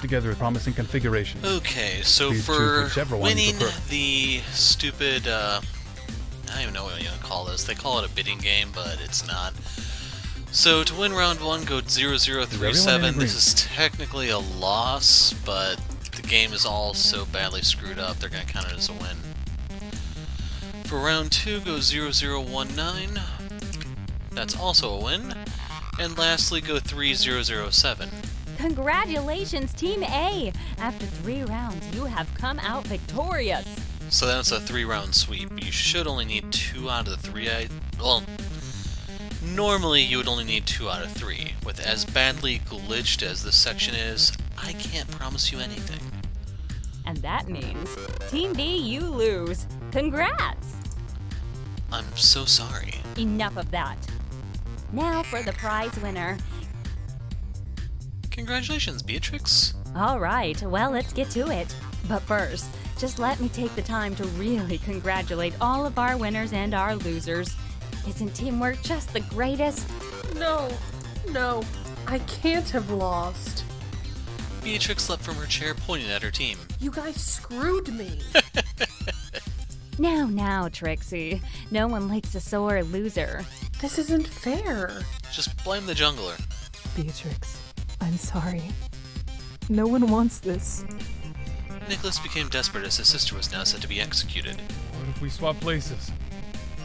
together a promising configuration. Okay, so Please choose for whichever one you winning prefer. the stupid, I don't even know what you call this. They call it a bidding game, but it's not. So to win round 1, go 0037. This is technically a loss, but the game is all so badly screwed up, they're going to count it as a win. For round 2, go 0019. That's also a win. And lastly, go 3007. Congratulations, Team A! After 3 rounds, you have come out victorious. So that's a 3-round sweep. You should only need 2 out of the 3. Well, normally you would only need 2 out of 3. With as badly glitched as this section is, I can't promise you anything. And that means, Team B, you lose. Congrats! I'm so sorry. Enough of that. Now for the prize winner. Congratulations, Beatrix. All right, well, let's get to it. But first, just let me take the time to really congratulate all of our winners and our losers. Isn't teamwork just the greatest? No, I can't have lost. Beatrix leapt from her chair, pointing at her team. You guys screwed me. Now, Trixie. No one likes a sore loser. This isn't fair. Just blame the jungler. Beatrix, I'm sorry. No one wants this. Nicholas became desperate as his sister was now set to be executed. What if we swap places?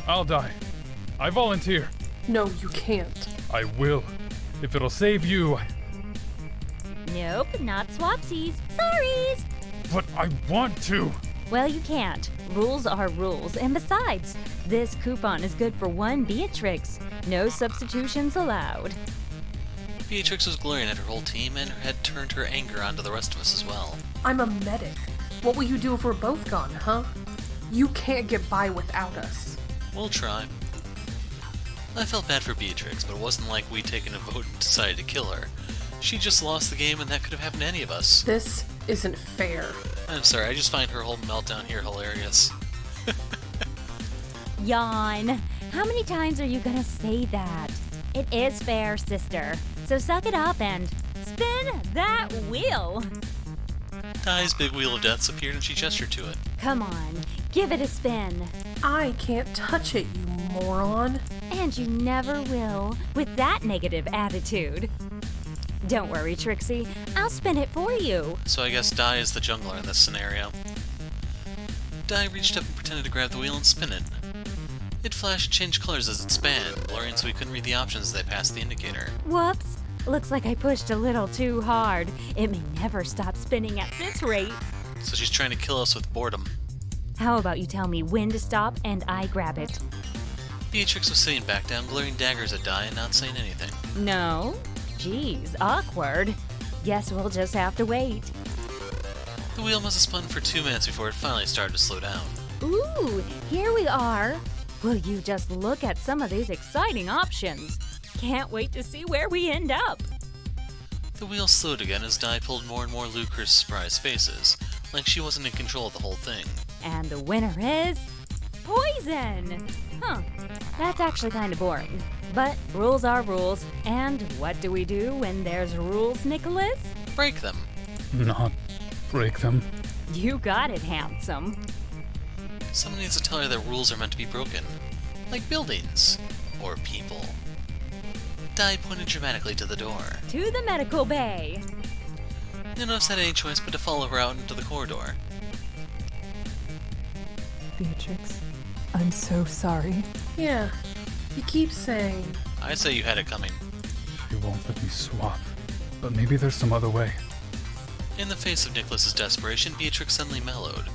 I'll die. I volunteer. No, you can't. I will. If it'll save you. Nope, not swapsies. Sorries! But I want to. Well, you can't. Rules are rules. And besides, this coupon is good for one Beatrix. No substitutions allowed. Beatrix was glaring at her whole team and had turned her anger onto the rest of us as well. I'm a medic. What will you do if we're both gone, huh? You can't get by without us. We'll try. I felt bad for Beatrix, but it wasn't like we'd taken a vote and decided to kill her. She just lost the game and that could have happened to any of us. This isn't fair. I'm sorry, I just find her whole meltdown here hilarious. Yawn. How many times are you gonna say that? It is fair, sister. So suck it up and spin that wheel. Dai's big wheel of deaths appeared and she gestured to it. Come on, give it a spin. I can't touch it, you moron. And you never will, with that negative attitude. Don't worry, Trixie. I'll spin it for you. So I guess Dai is the jungler in this scenario. Dai reached up and pretended to grab the wheel and spin it. It flashed and changed colors as it span, blurring so we couldn't read the options as they passed the indicator. Whoops. Looks like I pushed a little too hard. It may never stop spinning at this rate. So she's trying to kill us with boredom. How about you tell me when to stop and I grab it? Beatrix was sitting back down, glaring daggers at Dai and not saying anything. No? Geez, awkward. Guess we'll just have to wait. The wheel must have spun for 2 minutes before it finally started to slow down. Ooh, here we are. Will you just look at some of these exciting options? Can't wait to see where we end up. The wheel slowed again as Dai pulled more and more ludicrous, surprised faces, like she wasn't in control of the whole thing. And the winner is... poison! Huh, that's actually kind of boring. But rules are rules, and what do we do when there's rules, Nicholas? Break them. Not break them. You got it, handsome. Someone needs to tell her that rules are meant to be broken. Like buildings. Or people. Dai pointed dramatically to the door. To the medical bay. None of us had any choice but to follow her out into the corridor. Beatrix, I'm so sorry. Yeah, you keep saying. I'd say you had it coming. She won't let me swap. But maybe there's some other way. In the face of Nicholas's desperation, Beatrix suddenly mellowed.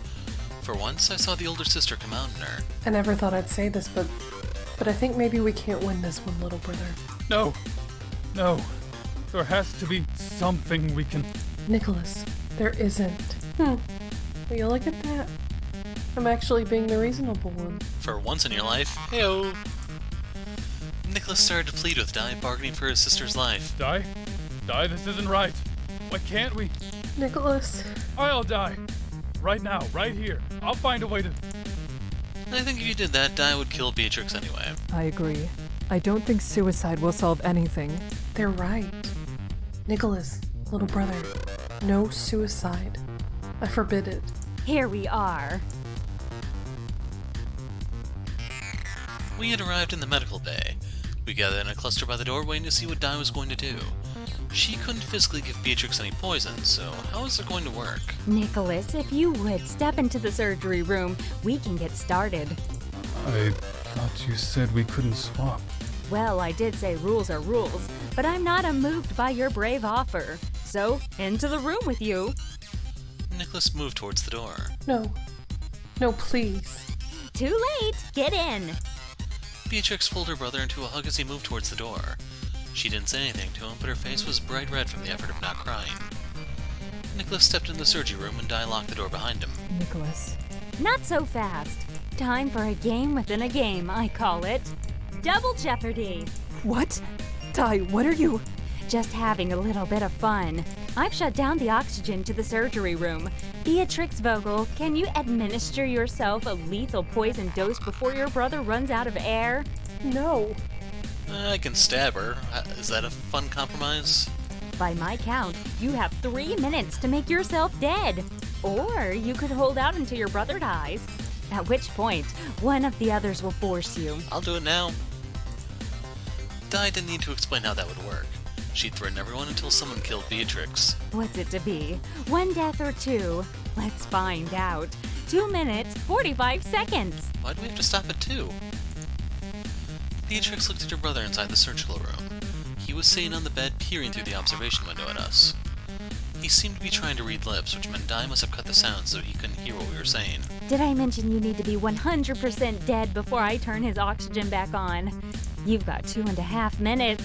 For once, I saw the older sister come out in her. I never thought I'd say this, but I think maybe we can't win this one, little brother. No. There has to be something we can... Nicholas, there isn't. Will you look at that? I'm actually being the reasonable one. For once in your life, heyo! Nicholas started to plead with Dai, bargaining for his sister's life. Die, this isn't right. Why can't we? Nicholas. I'll die. Right now, right here. I'll find a way to... I think if you did that, Dai would kill Beatrix anyway. I agree. I don't think suicide will solve anything. They're right. Nicholas, little brother, No suicide. I forbid it. Here we are. We had arrived in the medical bay. We gathered in a cluster by the door waiting to see what Dai was going to do. She couldn't physically give Beatrix any poison, so how is it going to work? Nicholas, if you would step into the surgery room, we can get started. I thought you said we couldn't swap. Well, I did say rules are rules, but I'm not unmoved by your brave offer. So, into the room with you. Nicholas moved towards the door. No. No, please. Too late. Get in. Beatrix pulled her brother into a hug as he moved towards the door. She didn't say anything to him, but her face was bright red from the effort of not crying. Nicholas stepped into the surgery room and Dai locked the door behind him. Nicholas. Not so fast. Time for a game within a game, I call it. Double Jeopardy. What? Dai, what are you? Just having a little bit of fun. I've shut down the oxygen to the surgery room. Beatrix Vogel, can you administer yourself a lethal poison dose before your brother runs out of air? No. I can stab her. Is that a fun compromise? By my count, you have 3 minutes to make yourself dead. Or you could hold out until your brother dies. At which point, one of the others will force you. I'll do it now. Dai didn't need to explain how that would work. She'd threaten everyone until someone killed Beatrix. What's it to be? 1 death or 2? Let's find out. 2 minutes, 45 seconds. Why do we have to stop at 2? Beatrix looked at her brother inside the surgical room. He was sitting on the bed, peering through the observation window at us. He seemed to be trying to read lips, which meant Dai must have cut the sound so he couldn't hear what we were saying. Did I mention you need to be 100% dead before I turn his oxygen back on? You've got 2.5 minutes.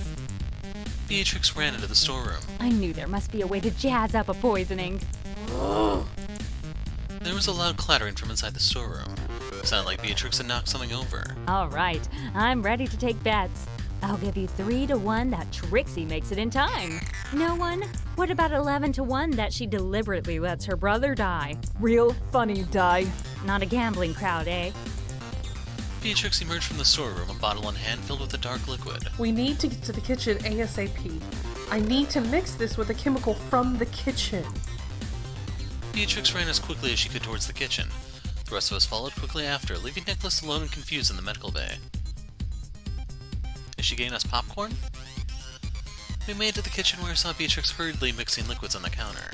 Beatrix ran into the storeroom. I knew there must be a way to jazz up a poisoning. There was a loud clattering from inside the storeroom. It sounded like Beatrix had knocked something over. All right, I'm ready to take bets. I'll give you 3-1 that Trixie makes it in time. No one? What about 11-1 that she deliberately lets her brother die? Real funny, Dai. Not a gambling crowd, eh? Beatrix emerged from the storeroom, a bottle in hand filled with a dark liquid. We need to get to the kitchen ASAP. I need to mix this with a chemical from the kitchen. Beatrix ran as quickly as she could towards the kitchen. The rest of us followed quickly after, leaving Nicholas alone and confused in the medical bay. Is she getting us popcorn? We made it to the kitchen where I saw Beatrix hurriedly mixing liquids on the counter.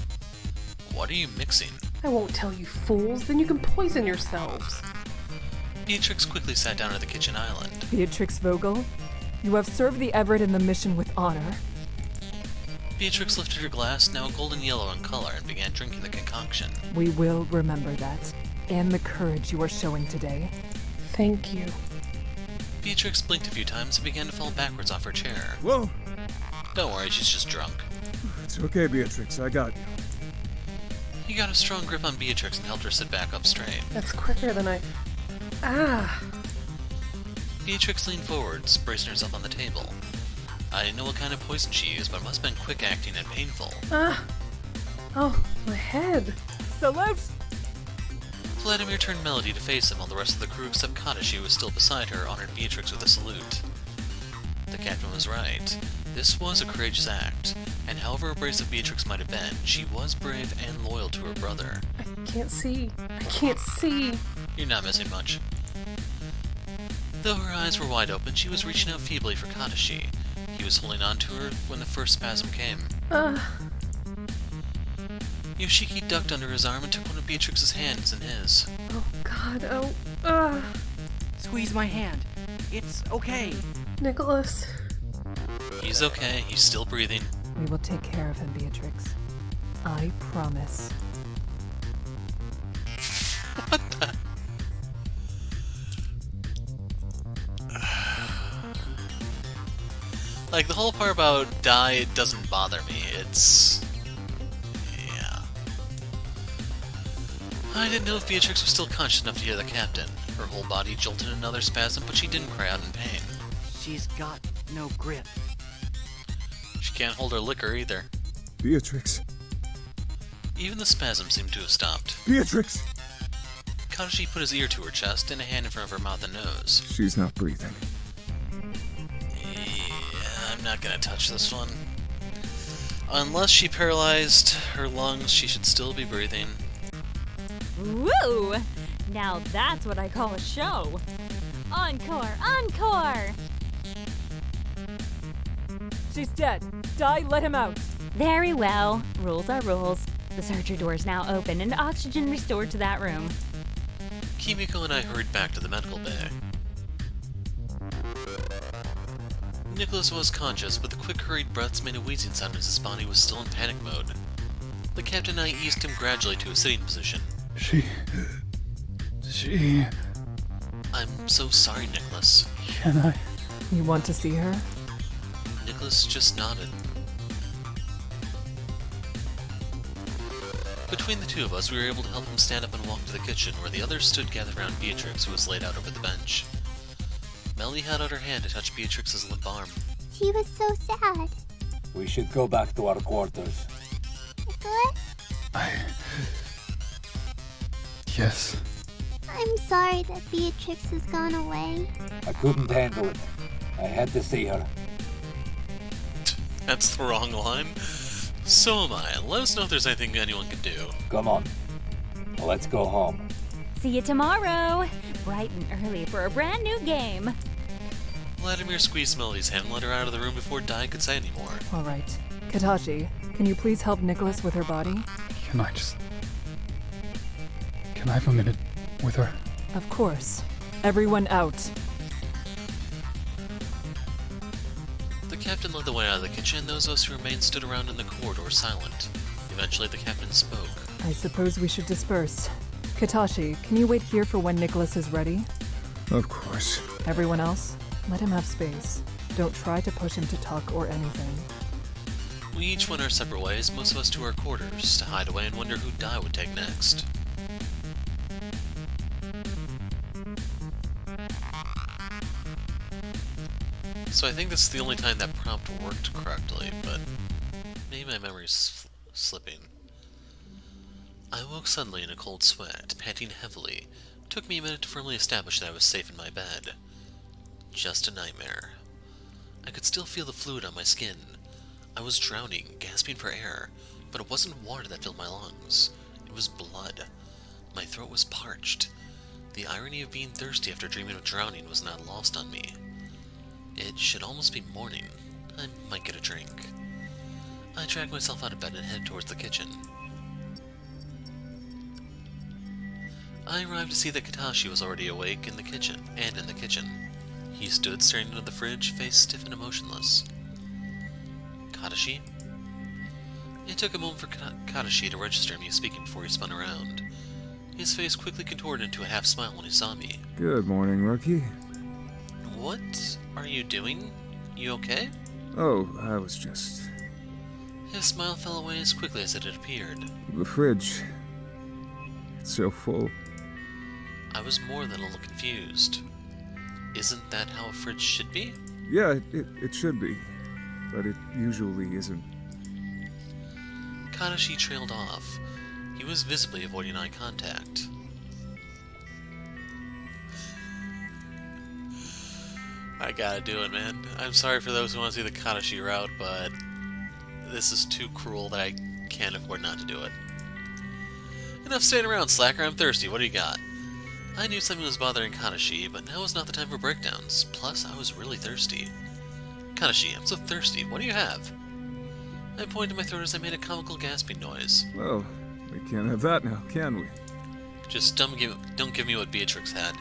What are you mixing? I won't tell you fools, then you can poison yourselves. Beatrix quickly sat down at the kitchen island. Beatrix Vogel, you have served the Everett and the mission with honor. Beatrix lifted her glass, now golden yellow in color, and began drinking the concoction. We will remember that, and the courage you are showing today. Thank you. Beatrix blinked a few times and began to fall backwards off her chair. Whoa! Don't worry, she's just drunk. It's okay, Beatrix. I got you. He got a strong grip on Beatrix and helped her sit back up straight. That's quicker than I... Ah! Beatrix leaned forwards, bracing herself on the table. I didn't know what kind of poison she used, but it must have been quick-acting and painful. Ah! Oh, my head. Salute! Vladimir turned Melody to face him while the rest of the crew except Katashi, who was still beside her, honored Beatrix with a salute. The captain was right. This was a courageous act, and however abrasive Beatrix might have been, she was brave and loyal to her brother. I can't see. I can't see. You're not missing much. Though her eyes were wide open, she was reaching out feebly for Katashi. He was holding on to her when the first spasm came. Yoshiki ducked under his arm and took one of Beatrix's hands in his. Oh, God. Squeeze my hand. It's okay. Nicholas. He's okay. He's still breathing. We will take care of him, Beatrix. I promise. What the? Like, the whole part about Dai, it doesn't bother me. It's... yeah. I didn't know if Beatrix was still conscious enough to hear the captain. Her whole body jolted in another spasm, but she didn't cry out in pain. She's got no grip. She can't hold her liquor either. Beatrix. Even the spasm seemed to have stopped. Beatrix! Katashi put his ear to her chest and a hand in front of her mouth and nose. She's not breathing. Yeah, I'm not gonna touch this one. Unless she paralyzed her lungs, she should still be breathing. Woo! Now that's what I call a show. Encore! Encore! She's dead. Dai, let him out. Very well. Rules are rules. The surgery door is now open and oxygen restored to that room. Kimiko and I hurried back to the medical bay. Nicholas was conscious, but the quick, hurried breaths made a wheezing sound as his body was still in panic mode. The captain and I eased him gradually to a sitting position. She... I'm so sorry, Nicholas. Can I? You want to see her? Nicholas just nodded. Between the two of us, we were able to help him stand up and walk to the kitchen, where the others stood gathered around Beatrix, who was laid out over the bench. Melody held out her hand to touch Beatrix's limp arm. She was so sad. We should go back to our quarters. Nicholas? Yes. I'm sorry that Beatrix has gone away. I couldn't handle it. I had to see her. That's the wrong line. So am I. Let us know if there's anything anyone can do. Come on. Let's go home. See you tomorrow! Bright and early for a brand new game. Vladimir squeezed Melody's hand and let her out of the room before Dai could say any more. All right. Katashi, can you please help Nicholas with her body? Can I have a minute with her? Of course. Everyone out. The captain led the way out of the kitchen, and those of us who remained stood around in the corridor silent. Eventually, the captain spoke. I suppose we should disperse. Katashi, can you wait here for when Nicholas is ready? Of course. Everyone else, let him have space. Don't try to push him to talk or anything. We each went our separate ways, most of us to our quarters, to hide away and wonder who Dai would take next. So I think this is the only time that prompt worked correctly, but maybe my memory's slipping. I woke suddenly in a cold sweat, panting heavily. It took me a minute to firmly establish that I was safe in my bed. Just a nightmare. I could still feel the fluid on my skin. I was drowning, gasping for air, but it wasn't water that filled my lungs. It was blood. My throat was parched. The irony of being thirsty after dreaming of drowning was not lost on me. It should almost be morning. I might get a drink. I dragged myself out of bed and headed towards the kitchen. I arrived to see that Katashi was already awake in the kitchen. He stood staring into the fridge, face stiff and emotionless. Katashi? It took a moment for Katashi to register me speaking before he spun around. His face quickly contorted into a half smile when he saw me. Good morning, rookie. What are you doing? You okay? Oh, I was just... His smile fell away as quickly as it had appeared. The fridge. It's so full. I was more than a little confused. Isn't that how a fridge should be? Yeah, it should be. But it usually isn't. Katashi trailed off. He was visibly avoiding eye contact. I gotta do it, man. I'm sorry for those who want to see the Katashi route, but this is too cruel that I can't afford not to do it. Enough staying around, slacker. I'm thirsty. What do you got? I knew something was bothering Katashi, but now was not the time for breakdowns. Plus, I was really thirsty. Katashi, I'm so thirsty. What do you have? I pointed to my throat as I made a comical gasping noise. Well, we can't have that now, can we? Just don't give me what Beatrix had.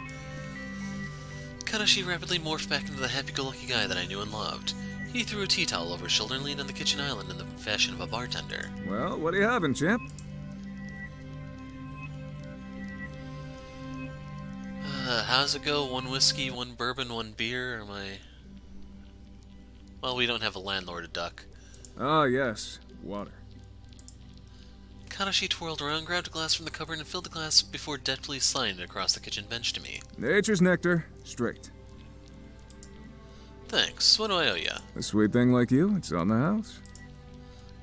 Katashi rapidly morphed back into the happy-go-lucky guy that I knew and loved. He threw a tea towel over his shoulder and leaned on the kitchen island in the fashion of a bartender. Well, what are you having, champ? How's it go? One whiskey, one bourbon, one beer, or am I... Well, we don't have a landlord to duck. Ah, yes. Water. Katashi twirled around, grabbed a glass from the cupboard, and filled the glass before deftly sliding it across the kitchen bench to me. Nature's nectar. Straight. Thanks. What do I owe ya? A sweet thing like you, it's on the house.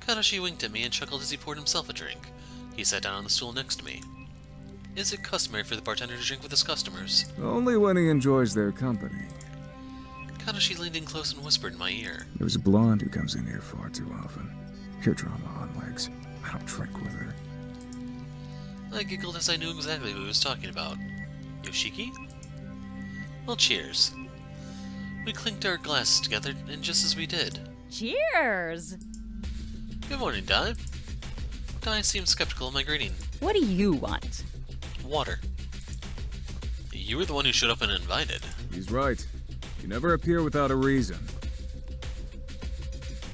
Katashi winked at me and chuckled as he poured himself a drink. He sat down on the stool next to me. Is it customary for the bartender to drink with his customers? Only when he enjoys their company. Katashi leaned in close and whispered in my ear. There's a blonde who comes in here far too often. Pure drama on legs. I don't drink with her. I giggled as I knew exactly who he was talking about. Yoshiki? Well, cheers. We clinked our glasses together, and just as we did... Cheers! Good morning, Dai. Dai seemed skeptical of my greeting. What do you want? Water. You were the one who showed up uninvited. He's right. You never appear without a reason.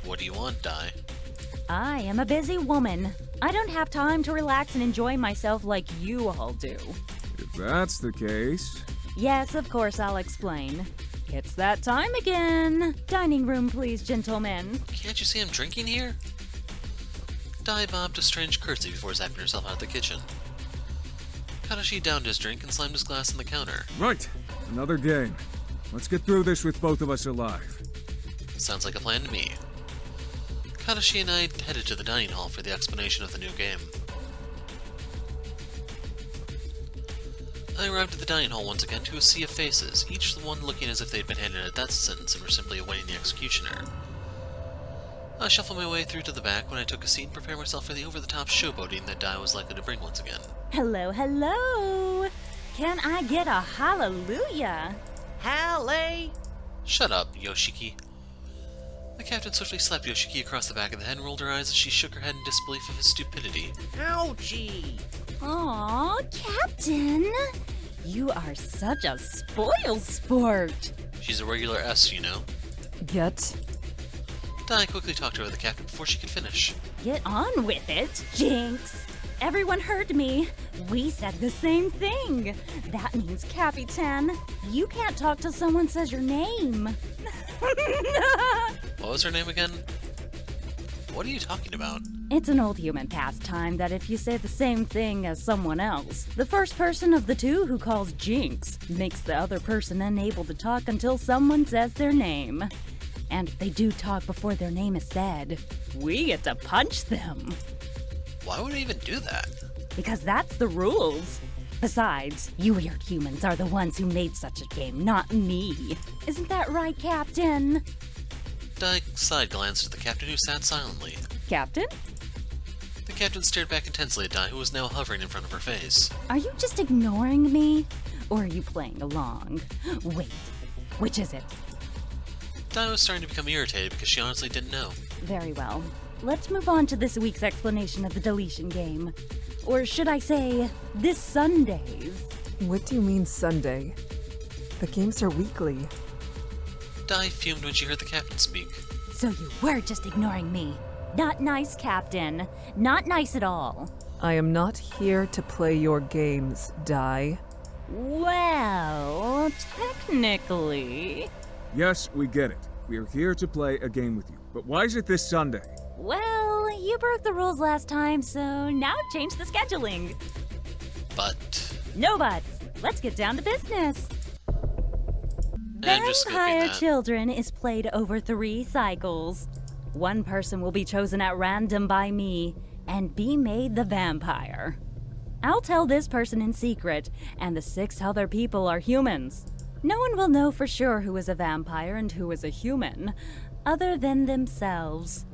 What do you want, Dai? I am a busy woman. I don't have time to relax and enjoy myself like you all do. If that's the case... Yes, of course, I'll explain. It's that time again. Dining room, please, gentlemen. Can't you see I'm drinking here? Dai bobbed a strange curtsy before zapping herself out of the kitchen. Katashi downed his drink and slammed his glass on the counter. Right. Another game. Let's get through this with both of us alive. Sounds like a plan to me. Katashi and I headed to the dining hall for the explanation of the new game. I arrived at the dining hall once again to a sea of faces, each one looking as if they'd been handed a death sentence and were simply awaiting the executioner. I shuffled my way through to the back when I took a seat and prepared myself for the over-the-top showboating that Dai was likely to bring once again. Hello, hello. Can I get a hallelujah? Halle! Shut up, Yoshiki. The captain swiftly slapped Yoshiki across the back of the head and rolled her eyes as she shook her head in disbelief of his stupidity. Ouchie! Aw, Captain. You are such a spoil sport. She's a regular S, you know. Get. Dai quickly talked over the captain before she could finish. Get on with it, Jinx. Everyone heard me. We said the same thing. That means, Capitan, you can't talk till someone says your name. What was her name again? What are you talking about? It's an old human pastime that if you say the same thing as someone else, the first person of the two who calls Jinx makes the other person unable to talk until someone says their name. And if they do talk before their name is said, we get to punch them. Why would I even do that? Because that's the rules. Besides, you weird humans are the ones who made such a game, not me. Isn't that right, Captain? Dai side-glanced at the captain who sat silently. Captain? The captain stared back intensely at Dai, who was now hovering in front of her face. Are you just ignoring me? Or are you playing along? Wait, which is it? Dai was starting to become irritated because she honestly didn't know. Very well. Let's move on to this week's explanation of the deletion game. Or should I say, this Sunday's. What do you mean Sunday? The games are weekly. Dai fumed when she heard the captain speak. So you were just ignoring me. Not nice, Captain. Not nice at all. I am not here to play your games, Dai. Well, technically... Yes, we get it. We are here to play a game with you. But why is it this Sunday? Well, you broke the rules last time, so now change the scheduling. But... No buts. Let's get down to business. I'm just skipping Vampire that. Children is played over 3 cycles. One person will be chosen at random by me and be made the vampire. I'll tell this person in secret, and the 6 other people are humans. No one will know for sure who is a vampire and who is a human, other than themselves.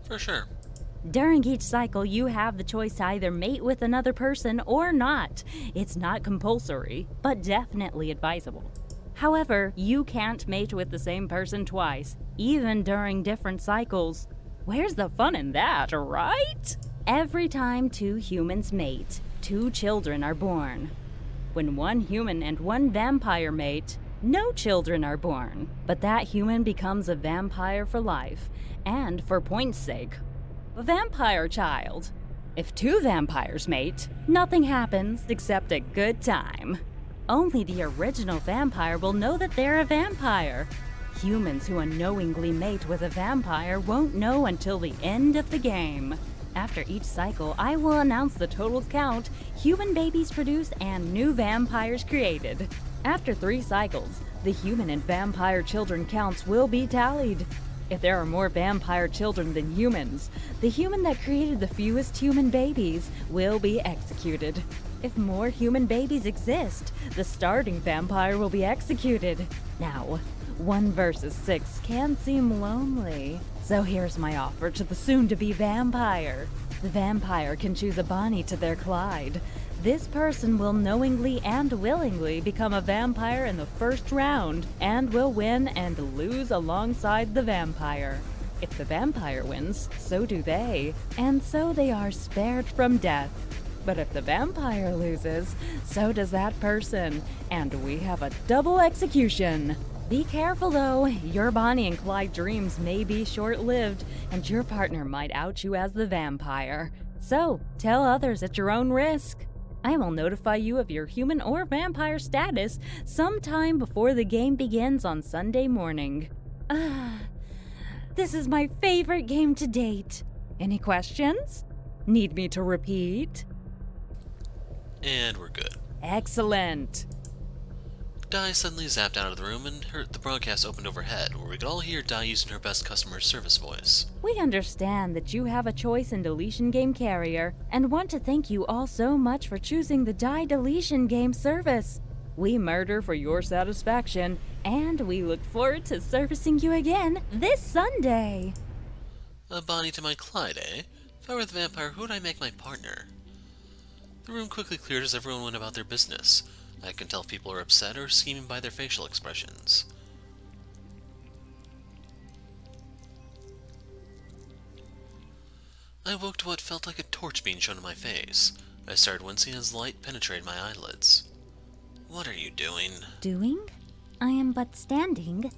For sure. During each cycle, you have the choice to either mate with another person or not. It's not compulsory, but definitely advisable. However, you can't mate with the same person twice, even during different cycles. Where's the fun in that, right? Every time 2 humans mate, 2 children are born. When 1 human and 1 vampire mate, no children are born, but that human becomes a vampire for life, and for point's sake, a vampire child. If 2 vampires mate, nothing happens except a good time. Only the original vampire will know that they're a vampire. Humans who unknowingly mate with a vampire won't know until the end of the game. After each cycle, I will announce the total count, human babies produced, and new vampires created. After 3 cycles, the human and vampire children counts will be tallied. If there are more vampire children than humans, the human that created the fewest human babies will be executed. If more human babies exist, the starting vampire will be executed. Now, 1 versus 6 can seem lonely, So here's my offer to the soon-to-be vampire. The vampire can choose a Bonnie to their Clyde. This person will knowingly and willingly become a vampire in the first round and will win and lose alongside the vampire. If the vampire wins, so do they, and so they are spared from death. But if the vampire loses, so does that person, and we have a double execution. Be careful though, your Bonnie and Clyde dreams may be short-lived, and your partner might out you as the vampire. So, tell others at your own risk. I will notify you of your human or vampire status sometime before the game begins on Sunday morning. This is my favorite game to date. Any questions? Need me to repeat? And we're good. Excellent. Di suddenly zapped out of the room and the broadcast opened overhead, where we could all hear Di using her best customer service voice. We understand that you have a choice in deletion game carrier, and want to thank you all so much for choosing the Die Deletion game service. We murder for your satisfaction, and we look forward to servicing you again this Sunday. A Bonnie to my Clyde, eh? If I were the vampire, who would I make my partner? The room quickly cleared as everyone went about their business. I can tell if people are upset or scheming by their facial expressions. I woke to what felt like a torch being shown in my face. I started wincing as light penetrated my eyelids. What are you doing? Doing? I am but standing.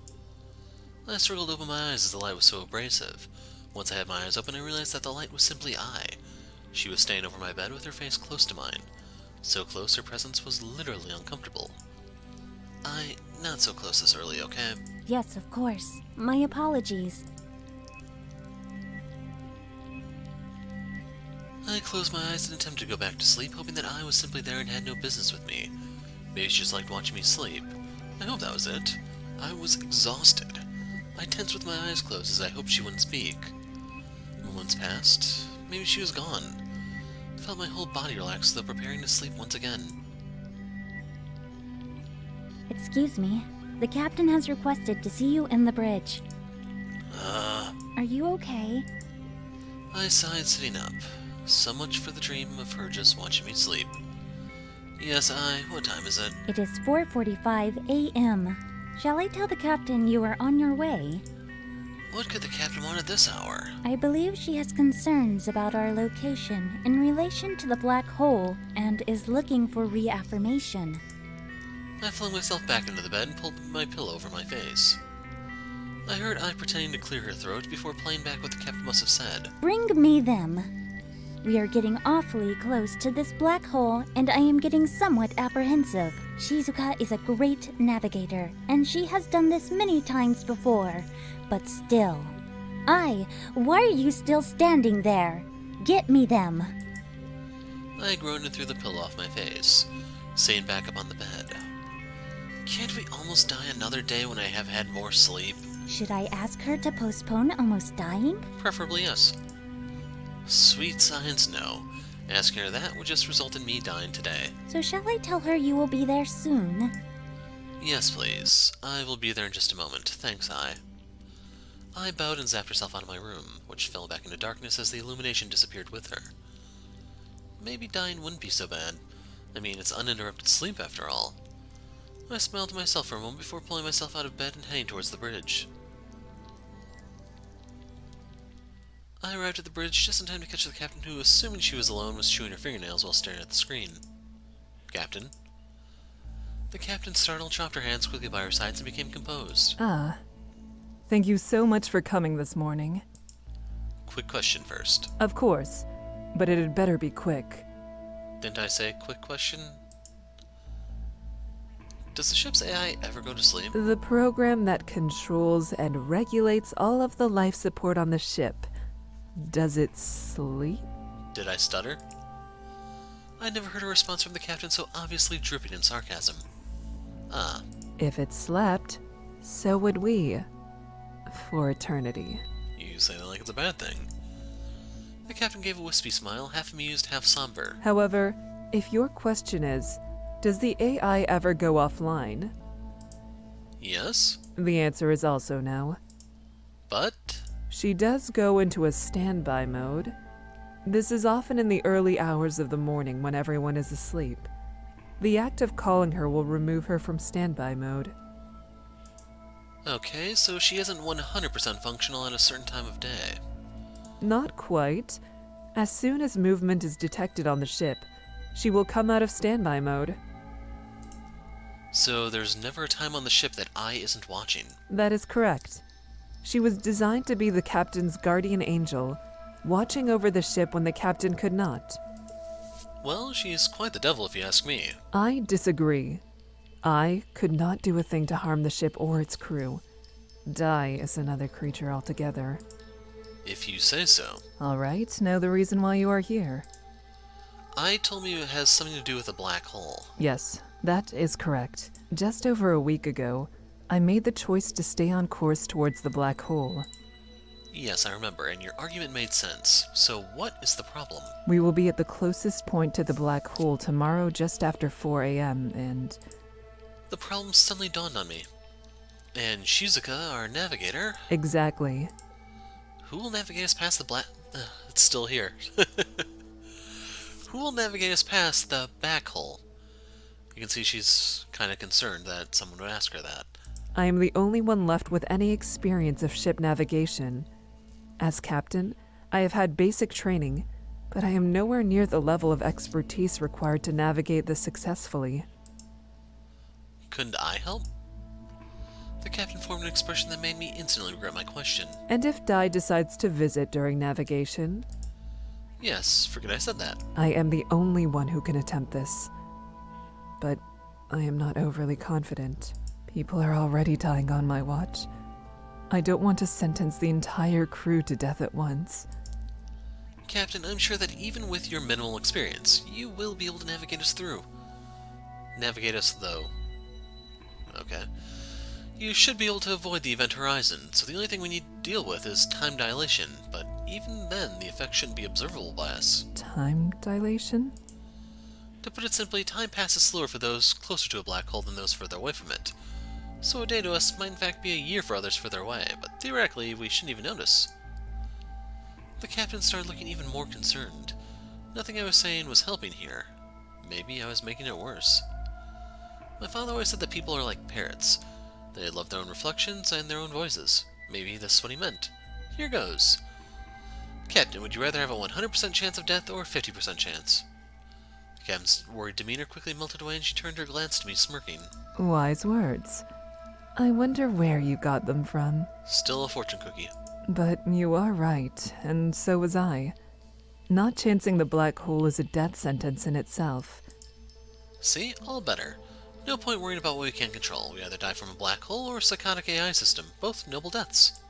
I struggled to open my eyes as the light was so abrasive. Once I had my eyes open, I realized that the light was simply I. She was staying over my bed with her face close to mine. So close, her presence was literally uncomfortable. Not so close this early, okay? Yes, of course. My apologies. I closed my eyes and attempted to go back to sleep, hoping that I was simply there and had no business with me. Maybe she just liked watching me sleep. I hope that was it. I was exhausted. I tensed with my eyes closed as I hoped she wouldn't speak. Moments passed. Maybe she was gone. I felt my whole body relax, though preparing to sleep once again. Excuse me. The captain has requested to see you in the bridge. Are you okay? I sighed, sitting up. So much for the dream of her just watching me sleep. Yes, what time is it? It is 4:45 a.m. Shall I tell the captain you are on your way? What could the captain want at this hour? I believe she has concerns about our location in relation to the black hole and is looking for reaffirmation. I flung myself back into the bed and pulled my pillow over my face. I heard I pretending to clear her throat before playing back what the captain must have said. Bring me them. We are getting awfully close to this black hole, and I am getting somewhat apprehensive. Shizuka is a great navigator, and she has done this many times before. But still. Why are you still standing there? Get me them. I groaned and threw the pillow off my face, sitting back up on the bed. Can't we almost die another day when I have had more sleep? Should I ask her to postpone almost dying? Preferably yes. Sweet science, no. Asking her that would just result in me dying today. So shall I tell her you will be there soon? Yes, please. I will be there in just a moment. Thanks, I bowed and zapped herself out of my room, which fell back into darkness as the illumination disappeared with her. Maybe dying wouldn't be so bad. I mean, it's uninterrupted sleep after all. I smiled to myself for a moment before pulling myself out of bed and heading towards the bridge. I arrived at the bridge just in time to catch the captain who, assuming she was alone, was chewing her fingernails while staring at the screen. Captain? The captain startled, chopped her hands quickly by her sides, and became composed. Thank you so much for coming this morning. Quick question first. Of course, but it had better be quick. Didn't I say quick question? Does the ship's AI ever go to sleep? The program that controls and regulates all of the life support on the ship. Does it sleep? Did I stutter? I never heard a response from the captain so obviously dripping in sarcasm. If it slept, so would we. For eternity. You say that like it's a bad thing. The captain gave a wispy smile, half amused, half somber. However, if your question is, does the AI ever go offline? Yes? The answer is also no. But? She does go into a standby mode. This is often in the early hours of the morning when everyone is asleep. The act of calling her will remove her from standby mode. Okay, so she isn't 100% functional at a certain time of day. Not quite. As soon as movement is detected on the ship, she will come out of standby mode. So there's never a time on the ship that I isn't watching. That is correct. She was designed to be the captain's guardian angel, watching over the ship when the captain could not. Well, she's quite the devil if you ask me. I disagree. I could not do a thing to harm the ship or its crew. Dai is another creature altogether. If you say so. All right, know the reason why you are here. I told me it has something to do with a black hole. Yes, that is correct. Just over a week ago, I made the choice to stay on course towards the black hole. Yes, I remember, and your argument made sense. So what is the problem? We will be at the closest point to the black hole tomorrow just after 4 a.m., and... The problem suddenly dawned on me. And Shizuka, our navigator... Exactly. Who will navigate us past the black... it's still here. Who will navigate us past the back hole? You can see she's kind of concerned that someone would ask her that. I am the only one left with any experience of ship navigation. As captain, I have had basic training, but I am nowhere near the level of expertise required to navigate this successfully. Couldn't I help? The captain formed an expression that made me instantly regret my question. And if Dai decides to visit during navigation? Yes, forget I said that. I am the only one who can attempt this. But I am not overly confident. People are already dying on my watch. I don't want to sentence the entire crew to death at once. Captain, I'm sure that even with your minimal experience, you will be able to navigate us through. Navigate us, though. Okay. You should be able to avoid the event horizon, so the only thing we need to deal with is time dilation, but even then, the effect shouldn't be observable by us. Time dilation? To put it simply, time passes slower for those closer to a black hole than those further away from it. So a day to us might in fact be a year for others further away, but theoretically, we shouldn't even notice. The captain started looking even more concerned. Nothing I was saying was helping here. Maybe I was making it worse. My father always said that people are like parrots. They love their own reflections and their own voices. Maybe this is what he meant. Here goes. Captain, would you rather have a 100% chance of death or a 50% chance? The captain's worried demeanor quickly melted away and she turned her glance to me, smirking. Wise words. I wonder where you got them from. Still a fortune cookie. But you are right, and so was I. Not chancing the black hole is a death sentence in itself. See? All better. No point worrying about what we can't control. We either die from a black hole or a psychotic AI system. Both noble deaths.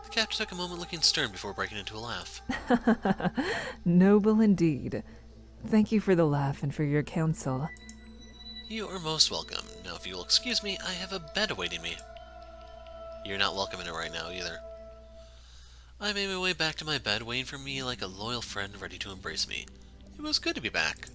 The captain took a moment looking stern before breaking into a laugh. Noble indeed. Thank you for the laugh and for your counsel. You are most welcome. Now, if you will excuse me, I have a bed awaiting me. You're not welcome in it right now, either. I made my way back to my bed, waiting for me like a loyal friend ready to embrace me. It was good to be back.